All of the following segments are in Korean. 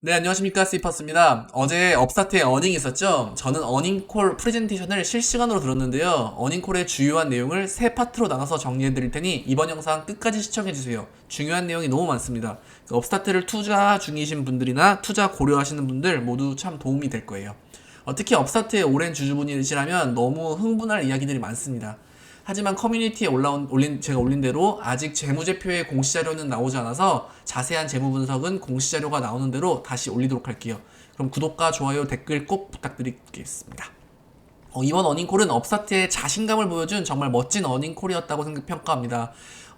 네, 안녕하십니까. 스이퍼스입니다. 어제 업사트의 어닝이 있었죠? 저는 어닝콜 프레젠테이션을 실시간으로 들었는데요. 어닝콜의 주요한 내용을 세 파트로 나눠서 정리해드릴 테니 이번 영상 끝까지 시청해주세요. 중요한 내용이 너무 많습니다. 업스타트를 투자 중이신 분들이나 투자 고려하시는 분들 모두 참 도움이 될 거예요. 특히 업스타트의 오랜 주주분이시라면 너무 흥분할 이야기들이 많습니다. 하지만 커뮤니티에 제가 올린 대로 아직 재무제표의 공시자료는 나오지 않아서 자세한 재무 분석은 공시자료가 나오는 대로 다시 올리도록 할게요. 그럼 구독과 좋아요, 댓글 꼭 부탁드리겠습니다. 이번 어닝콜은 업사트의 자신감을 보여준 정말 멋진 어닝콜이었다고 평가합니다.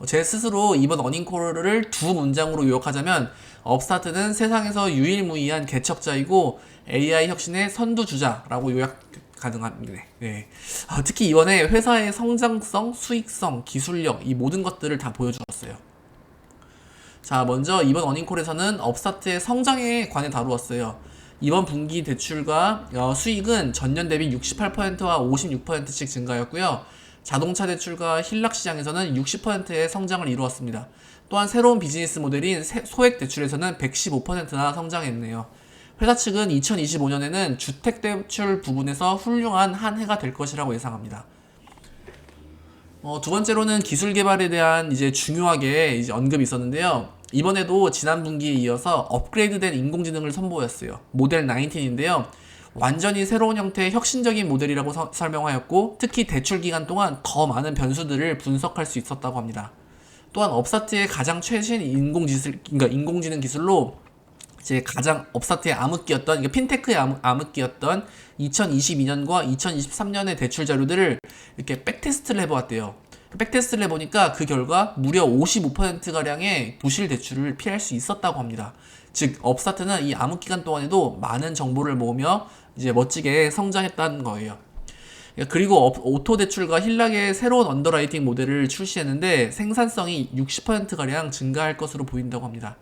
제 스스로 이번 어닝콜을 두 문장으로 요약하자면 업스타트는 세상에서 유일무이한 개척자이고 AI 혁신의 선두주자라고 요약 가능합니다. 네. 특히 이번에 회사의 성장성, 수익성, 기술력 이 모든 것들을 다 보여주었어요. 자, 먼저 이번 어닝콜에서는 업스타트의 성장에 관해 다루었어요. 이번 분기 대출과 수익은 전년 대비 68%와 56%씩 증가하였고요. 자동차 대출과 힐락 시장에서는 60%의 성장을 이루었습니다. 또한 새로운 비즈니스 모델인 소액 대출에서는 115%나 성장했네요. 회사 측은 2025년에는 주택 대출 부분에서 훌륭한 한 해가 될 것이라고 예상합니다. 두 번째로는 기술 개발에 대한 이제 중요하게 이제 언급이 있었는데요. 이번에도 지난 분기에 이어서 업그레이드된 인공지능을 선보였어요. 모델 19인데요. 완전히 새로운 형태의 혁신적인 모델이라고 설명하였고, 특히 대출 기간 동안 더 많은 변수들을 분석할 수 있었다고 합니다. 또한 업사트의 가장 최신 그러니까 인공지능 기술로 이제 가장 업사트의 암흑기였던, 그러니까 핀테크의 암흑기였던 2022년과 2023년의 대출 자료들을 이렇게 백테스트를 해보았대요. 백테스트를 해보니까 그 결과 무려 55%가량의 부실 대출을 피할 수 있었다고 합니다. 즉, 업사트는 이 암흑기간 동안에도 많은 정보를 모으며 이제 멋지게 성장했다는 거예요. 그리고 오토 대출과 힐락의 새로운 언더라이팅 모델을 출시했는데 생산성이 60%가량 증가할 것으로 보인다고 합니다.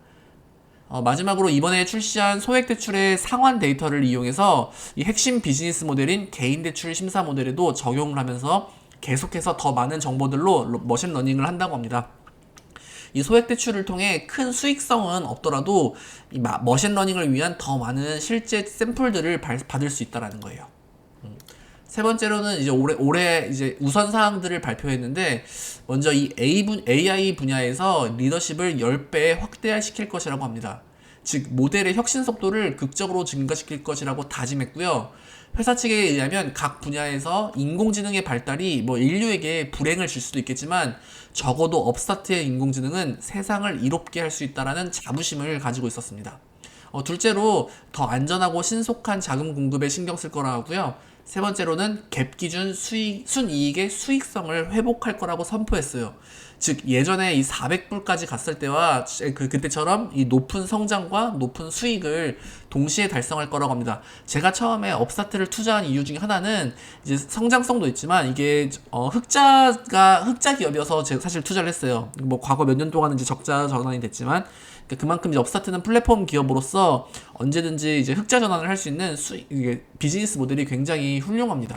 마지막으로 이번에 출시한 소액 대출의 상환 데이터를 이용해서 이 핵심 비즈니스 모델인 개인 대출 심사 모델에도 적용을 하면서 계속해서 더 많은 정보들로 머신러닝을 한다고 합니다. 이 소액 대출을 통해 큰 수익성은 없더라도 이 머신러닝을 위한 더 많은 실제 샘플들을 받을 수 있다는 거예요. 세 번째로는 이제 올해 이제 우선 사항들을 발표했는데, 먼저 이 AI 분야에서 리더십을 10배 확대시킬 것이라고 합니다. 즉, 모델의 혁신 속도를 극적으로 증가시킬 것이라고 다짐했고요. 회사 측에 의하면 각 분야에서 인공지능의 발달이 뭐 인류에게 불행을 줄 수도 있겠지만 적어도 업스타트의 인공지능은 세상을 이롭게 할 수 있다라는 자부심을 가지고 있었습니다. 둘째로 더 안전하고 신속한 자금 공급에 신경 쓸 거라 하고요. 세 번째로는 갭 기준 순이익의 수익성을 회복할 거라고 선포했어요. 즉, 예전에 이 400불까지 갔을 때와 그때처럼 이 높은 성장과 높은 수익을 동시에 달성할 거라고 합니다. 제가 처음에 업스타트를 투자한 이유 중에 하나는 이제 성장성도 있지만 이게 흑자 기업이어서 제가 사실 투자를 했어요. 뭐 과거 몇 년 동안은 이제 적자 전환이 됐지만 그만큼 이제 업스타트는 플랫폼 기업으로서 언제든지 이제 흑자 전환을 할 수 있는 이게 비즈니스 모델이 굉장히 훌륭합니다.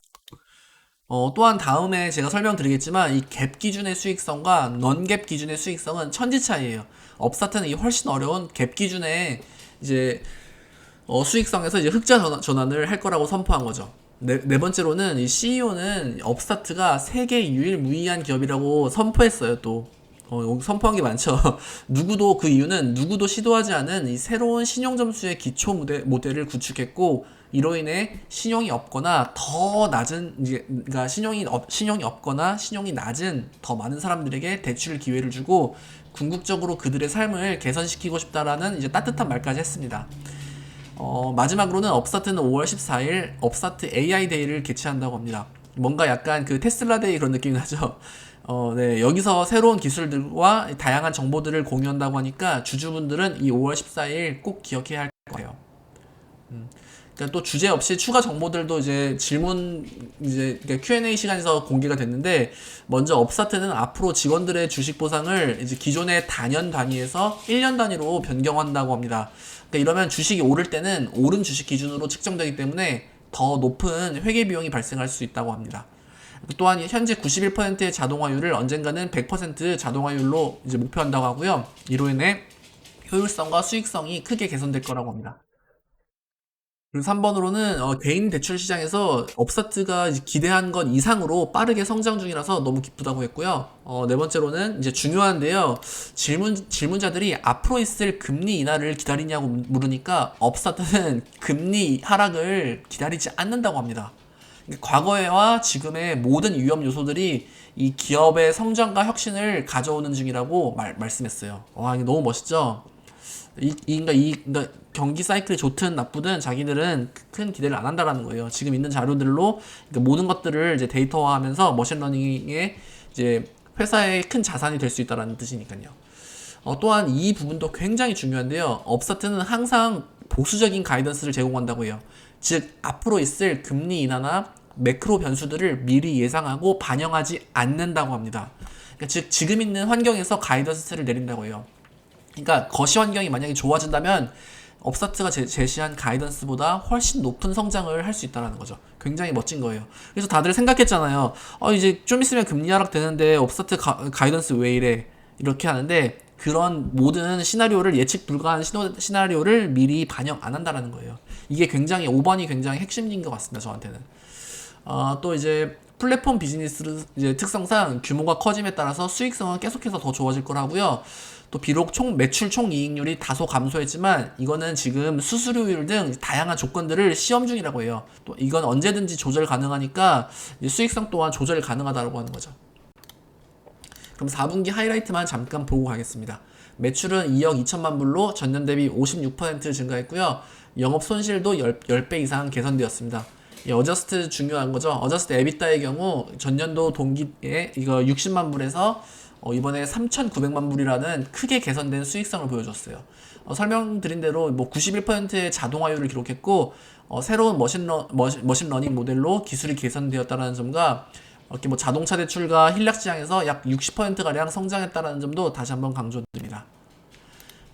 또한 다음에 제가 설명드리겠지만 이 갭 기준의 수익성과 넌갭 기준의 수익성은 천지 차이예요. 업스타트는 이 훨씬 어려운 갭 기준의 이제 수익성에서 이제 흑자 전환을 할 거라고 선포한 거죠. 네 번째로는 이 CEO는 업스타트가 세계 유일무이한 기업이라고 선포했어요. 또 선포한 게 많죠. 누구도 그 이유는 누구도 시도하지 않은 이 새로운 신용 점수의 기초 모델을 구축했고, 이로 인해 신용이 없거나 더 낮은 그러니까 신용이 없거나 신용이 낮은 더 많은 사람들에게 대출 기회를 주고 궁극적으로 그들의 삶을 개선시키고 싶다라는 이제 따뜻한 말까지 했습니다. 마지막으로는 업스타트는 5월 14일 업스타트 AI 데이를 개최한다고 합니다. 뭔가 약간 그 테슬라 데이 그런 느낌이 나죠. 네, 여기서 새로운 기술들과 다양한 정보들을 공유한다고 하니까 주주분들은 이 5월 14일 꼭 기억해야 할 거예요. 그러니까 또 주제 없이 추가 정보들도 이제 그러니까 Q&A 시간에서 공개가 됐는데, 먼저 업스타트는 앞으로 직원들의 주식 보상을 이제 기존의 단연 단위에서 1년 단위로 변경한다고 합니다. 그러니까 이러면 주식이 오를 때는 오른 주식 기준으로 측정되기 때문에 더 높은 회계 비용이 발생할 수 있다고 합니다. 또한 현재 91%의 자동화율을 언젠가는 100% 자동화율로 이제 목표한다고 하고요. 이로 인해 효율성과 수익성이 크게 개선될 거라고 합니다. 그리고 3번으로는 개인 대출 시장에서 업사트가 기대한 것 이상으로 빠르게 성장 중이라서 너무 기쁘다고 했고요. 네 번째로는 이제 중요한데요. 질문자들이 앞으로 있을 금리 인하를 기다리냐고 물으니까 업사트는 금리 하락을 기다리지 않는다고 합니다. 과거와 지금의 모든 위험 요소들이 이 기업의 성장과 혁신을 가져오는 중이라고 말씀했어요. 와, 이게 너무 멋있죠? 그러니까 경기 사이클이 좋든 나쁘든 자기들은 큰 기대를 안 한다라는 거예요. 지금 있는 자료들로 그러니까 모든 것들을 이제 데이터화하면서 머신러닝에 이제 회사의 큰 자산이 될 수 있다라는 뜻이니까요. 또한 이 부분도 굉장히 중요한데요. 업사트는 항상 보수적인 가이던스를 제공한다고 해요. 즉 앞으로 있을 금리 인하나 매크로 변수들을 미리 예상하고 반영하지 않는다고 합니다. 그러니까 즉 지금 있는 환경에서 가이던스를 내린다고 해요. 그러니까 거시 환경이 만약에 좋아진다면 업사트가 제시한 가이던스보다 훨씬 높은 성장을 할 수 있다는 거죠. 굉장히 멋진 거예요. 그래서 다들 생각했잖아요. 이제 좀 있으면 금리 하락 되는데 업사트 가이던스 왜 이래? 이렇게 하는데 그런 모든 시나리오를 예측 불가한 시나리오를 미리 반영 안 한다는 거예요. 이게 굉장히 5번이 굉장히 핵심인 것 같습니다. 저한테는. 또 이제 플랫폼 비즈니스 이제 특성상 규모가 커짐에 따라서 수익성은 계속해서 더 좋아질 거라고요. 또 비록 매출 총이익률이 다소 감소했지만 이거는 지금 수수료율 등 다양한 조건들을 시험 중이라고 해요. 또 이건 언제든지 조절 가능하니까 수익성 또한 조절 가능하다고 하는 거죠. 그럼 4분기 하이라이트만 잠깐 보고 가겠습니다. 매출은 2억 2천만 불로 전년 대비 56% 증가했고요. 영업 손실도 10배 이상 개선되었습니다. 어저스트 중요한 거죠. 어저스트 에비타의 경우 전년도 동기에 이거 60만 불에서 이번에 3,900만 불이라는 크게 개선된 수익성을 보여줬어요. 설명드린 대로 뭐 91%의 자동화율을 기록했고 새로운 머신러닝 모델로 기술이 개선되었다는 점과 이렇게 뭐 자동차 대출과 힐락 시장에서 약 60%가량 성장했다는 점도 다시 한번 강조드립니다.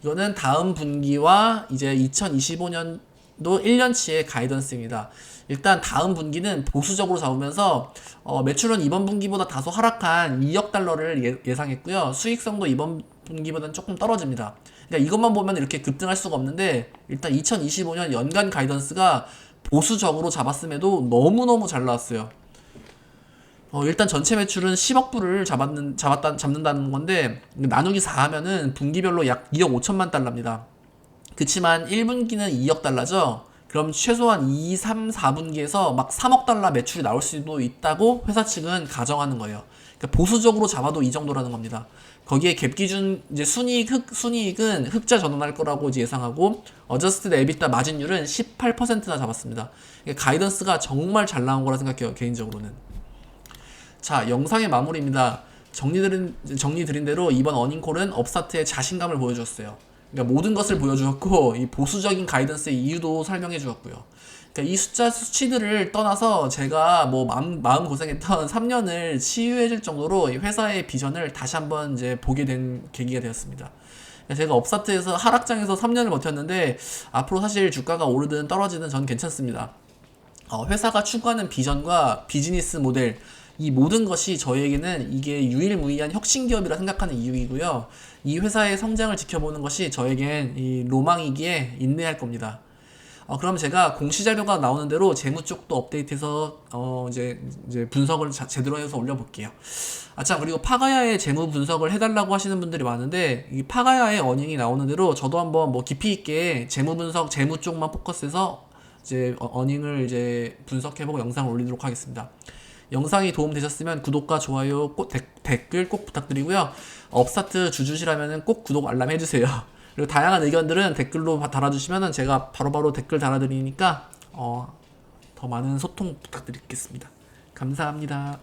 이거는 다음 분기와 이제 2025년도 1년치의 가이던스입니다. 일단 다음 분기는 보수적으로 잡으면서 매출은 이번 분기보다 다소 하락한 2억 달러를 예상했고요. 수익성도 이번 분기보다는 조금 떨어집니다. 그러니까 이것만 보면 이렇게 급등할 수가 없는데 일단 2025년 연간 가이던스가 보수적으로 잡았음에도 너무너무 잘 나왔어요. 일단 전체 매출은 10억 불을 잡는다는 건데 나누기 4 하면은 분기별로 약 2억 5천만 달러입니다. 그치만 1분기는 2억 달러죠. 그럼 최소한 2, 3, 4분기에서 막 3억 달러 매출이 나올 수도 있다고 회사 측은 가정하는 거예요. 그러니까 보수적으로 잡아도 이 정도라는 겁니다. 거기에 갭 기준 이제 순이익은 흑자 전환할 거라고 이제 예상하고 어저스트드 에비타 마진율은 18%나 잡았습니다. 그러니까 가이던스가 정말 잘 나온 거라 생각해요. 개인적으로는. 자, 영상의 마무리입니다. 정리 드린 대로 이번 어닝콜은 업사트의 자신감을 보여줬어요. 그러니까 모든 것을 보여주었고 이 보수적인 가이던스의 이유도 설명해 주었고요. 그러니까 이 수치들을 떠나서 제가 뭐 마음 고생했던 3년을 치유해 줄 정도로 이 회사의 비전을 다시 한번 이제 보게 된 계기가 되었습니다. 그러니까 제가 업사트에서 하락장에서 3년을 버텼는데 앞으로 사실 주가가 오르든 떨어지든 전 괜찮습니다. 회사가 추구하는 비전과 비즈니스 모델 이 모든 것이 저에게는 이게 유일무이한 혁신 기업이라 생각하는 이유이고요. 이 회사의 성장을 지켜보는 것이 저에겐 이 로망이기에 인내할 겁니다. 그럼 제가 공시 자료가 나오는 대로 재무 쪽도 업데이트해서 이제 분석을 제대로 해서 올려볼게요. 참 그리고 파가야의 재무 분석을 해달라고 하시는 분들이 많은데 이 파가야의 어닝이 나오는 대로 저도 한번 뭐 깊이 있게 재무 분석, 재무 쪽만 포커스해서 이제 어닝을 이제 분석해보고 영상을 올리도록 하겠습니다. 영상이 도움되셨으면 구독과 좋아요, 댓글 꼭 부탁드리고요. 업스타트 주주시라면 꼭 구독 알람 해주세요. 그리고 다양한 의견들은 댓글로 달아주시면 제가 바로바로 댓글 달아드리니까 더 많은 소통 부탁드리겠습니다. 감사합니다.